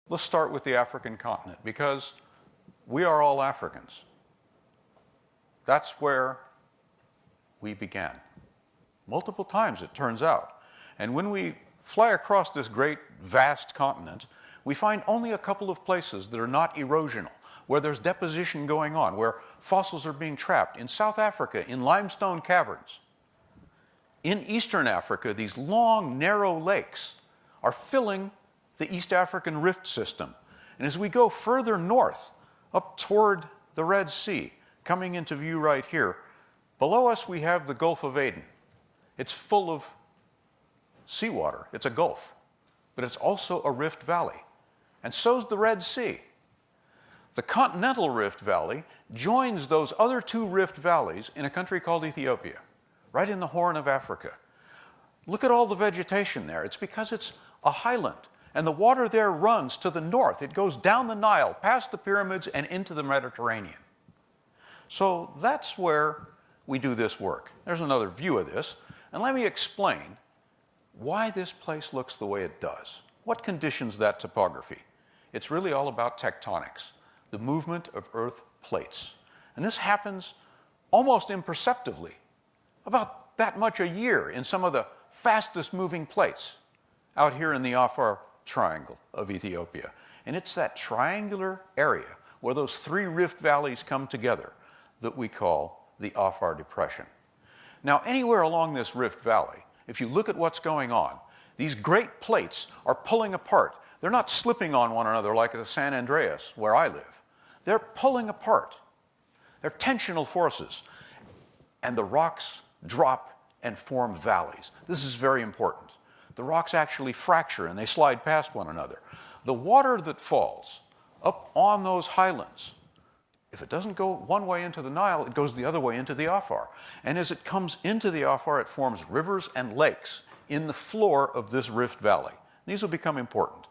Let's start with the African continent, because we are all Africans. That's where we began. Multiple times, it turns out. And when we fly across this great, vast continent, we find only a couple of places that are not erosional, where there's deposition going on, where fossils are being trapped. In South Africa, in limestone caverns. In Eastern Africa, these long, narrow lakes are filling the East African Rift System. And as we go further north, up toward the Red Sea, coming into view right here, below us we have the Gulf of Aden. It's full of seawater. It's a gulf. But it's also a rift valley. And so's the Red Sea. The continental Rift Valley joins those other two rift valleys in a country called Ethiopia, right in the Horn of Africa. Look at all the vegetation there. It's because it's a highland. And the water there runs to the north. It goes down the Nile, past the pyramids, and into the Mediterranean. So that's where we do this work. There's another view of this. And let me explain why this place looks the way it does. What conditions that topography? It's really all about tectonics, the movement of Earth plates. And this happens almost imperceptibly, about that much a year in some of the fastest moving plates out here in the Afar Triangle of Ethiopia. And it's that triangular area where those three rift valleys come together that we call the Afar Depression. Now, anywhere along this rift valley, if you look at what's going on, these great plates are pulling apart. They're not slipping on one another like at the San Andreas, where I live. They're pulling apart. They're tensional forces. And the rocks drop and form valleys. This is very important. The rocks actually fracture and they slide past one another. The water that falls up on those highlands, if it doesn't go one way into the Nile, it goes the other way into the Afar. And as it comes into the Afar, it forms rivers and lakes in the floor of this rift valley. These will become important.